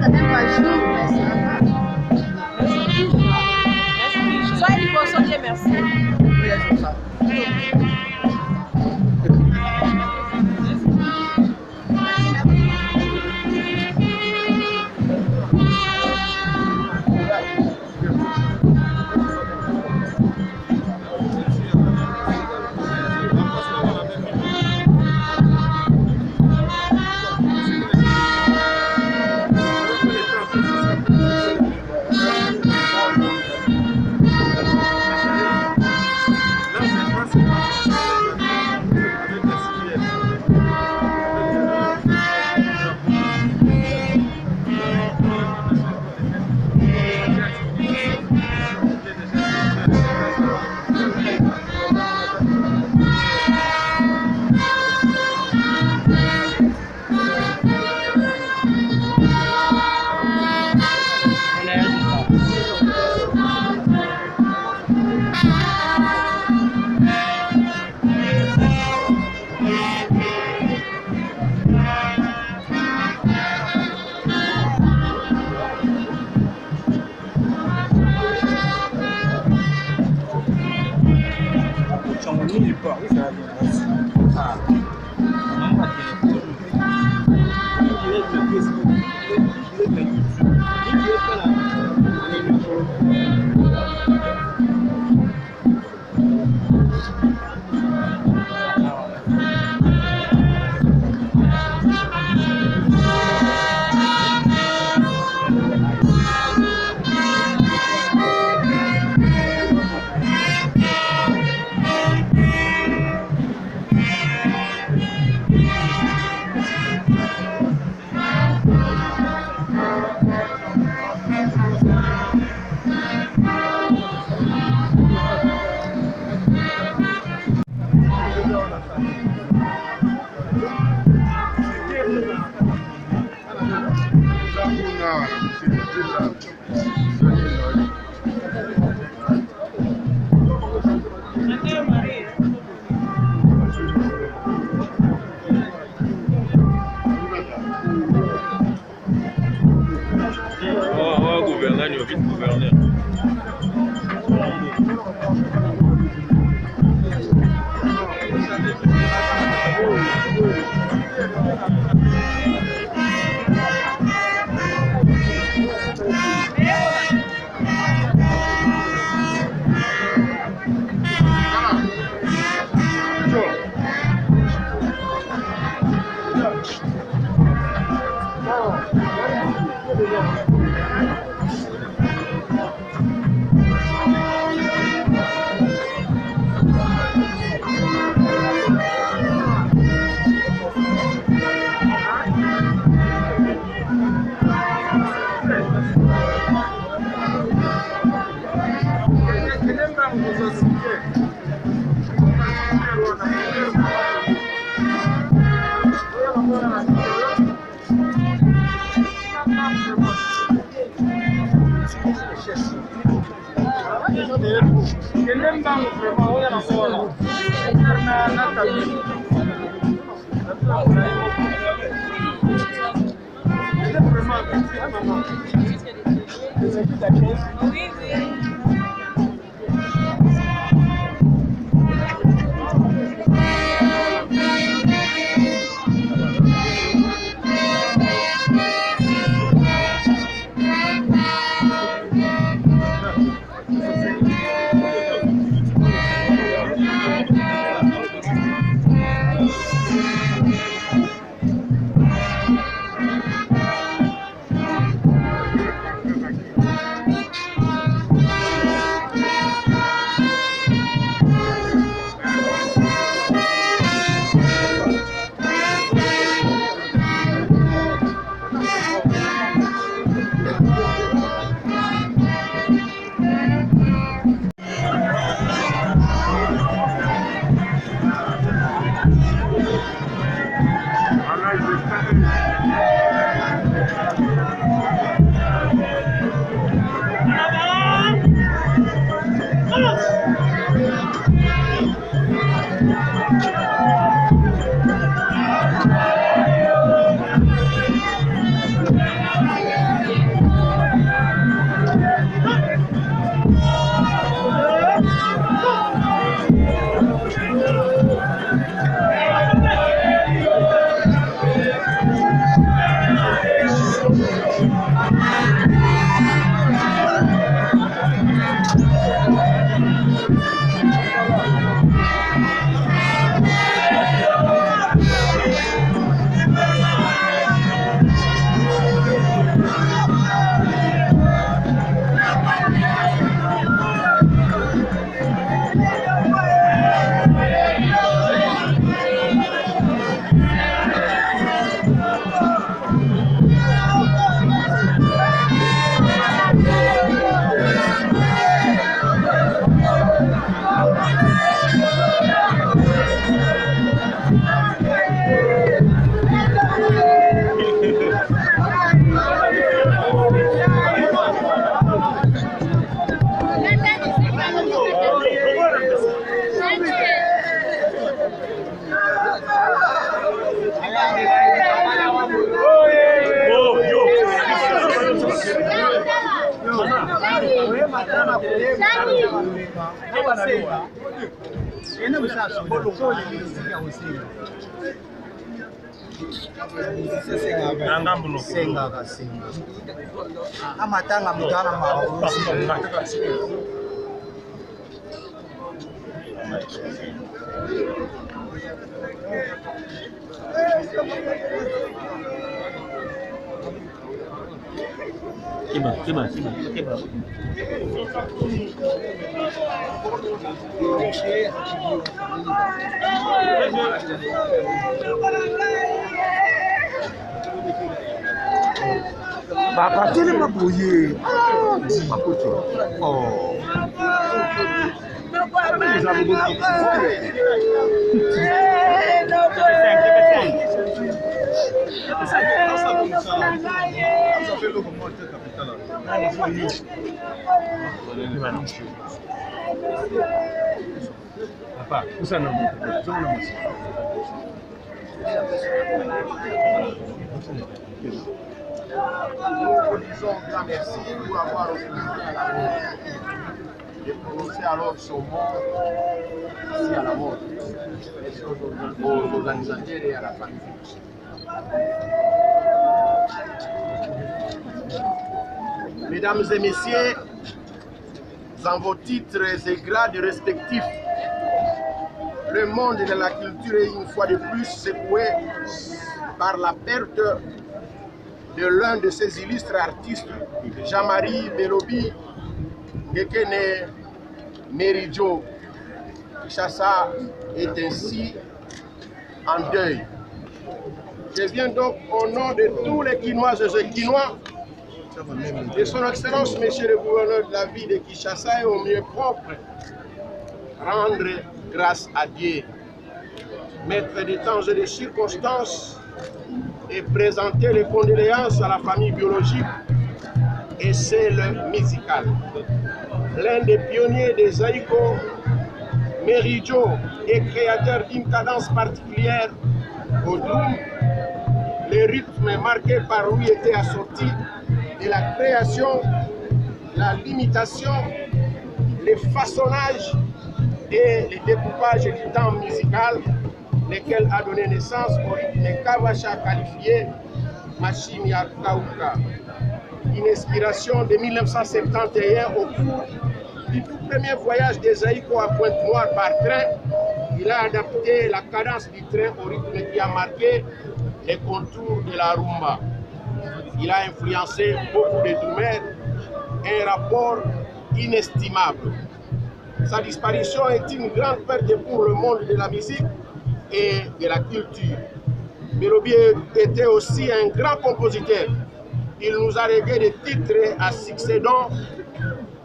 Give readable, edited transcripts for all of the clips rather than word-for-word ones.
ça même pas jour, mais ça va. Soyez libres, Dieu merci. Oui, c'est ça. Amatanga mutana Kiba. Bakatele mabuye. Oh. Nous disons grand merci pour avoir organisé à la mort et prononcer alors son mot ici à la mort. Merci aux organisateurs et à la famille. Mesdames et messieurs, dans vos titres et grades respectifs, le monde de la culture est une fois de plus secoué par la perte de l'un de ses illustres artistes, Jean-Marie Belobi Ngekene Merijo. Kinshasa est ainsi en deuil. Je viens donc au nom de tous les Quinoises et Quinois, de son Excellence, Monsieur le gouverneur de la ville de Kinshasa, et au mieux propre, rendre grâce à Dieu, maître des temps et des circonstances, et présenter les condoléances à la famille biologique et celle musicale. L'un des pionniers des Aïko, Merijo, est créateur d'une cadence particulière au doum. Les rythmes marqués par lui étaient assortis de la création, la limitation, les façonnages et le découpage du temps musical, lequel a donné naissance au rythme Kawacha qualifié machine ya Kauka. Une inspiration de 1971 au cours du tout premier voyage des Aïko à Pointe-Noire par train. Il a adapté la cadence du train au rythme qui a marqué les contours de la rumba. Il a influencé beaucoup de doumères, un rapport inestimable. Sa disparition est une grande perte pour le monde de la musique et de la culture. Belobi était aussi un grand compositeur. Il nous a légué des titres à succès dont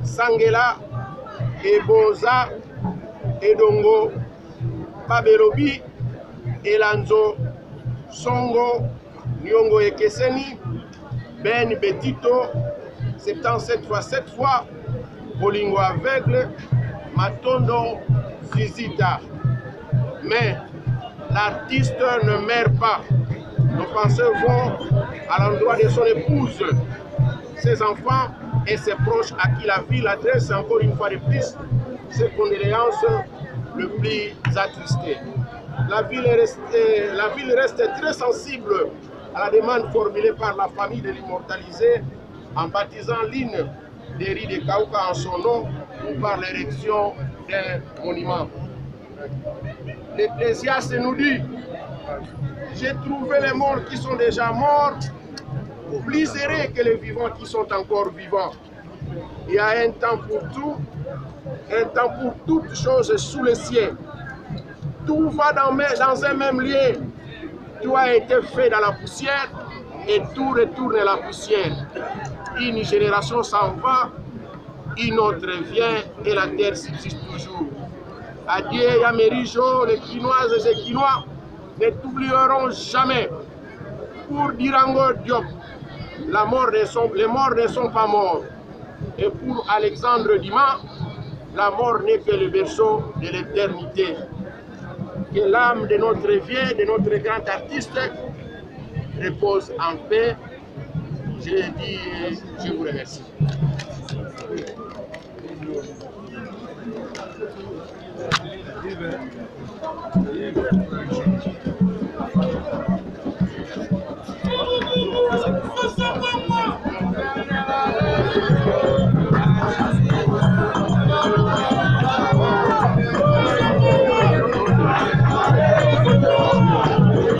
Sangela, Eboza, Edongo, Pabelobi, Elanzo, Songo, Nyongo Ekeseni, Ben Betito, 77 fois 7 fois, Bolingo aveugle, Matondo, Zizita. Mais l'artiste ne meurt pas. Nos pensées vont à l'endroit de son épouse, ses enfants et ses proches à qui la ville adresse encore une fois de plus ses condoléances le plus attristées. La ville reste très sensible à la demande formulée par la famille de l'immortaliser en baptisant l'île des riz de Kauka en son nom ou par l'érection d'un monument. L'Ecclésiaste nous dit: j'ai trouvé les morts qui sont déjà morts plus heureux que les vivants qui sont encore vivants. Il y a un temps pour tout, un temps pour toutes choses sous le ciel. Tout va dans un même lieu. Tout a été fait dans la poussière et tout retourne à la poussière. Une génération s'en va, une autre vient et la terre subsiste toujours. Adieu Yamerijo, les Quinoises et Quinois ne t'oublieront jamais. Pour Dirango Diop, les morts ne sont pas morts. Et pour Alexandre Dumas, la mort n'est que le berceau de l'éternité. Que l'âme de notre vieux, de notre grand artiste repose en paix. Je vous remercie. Vive.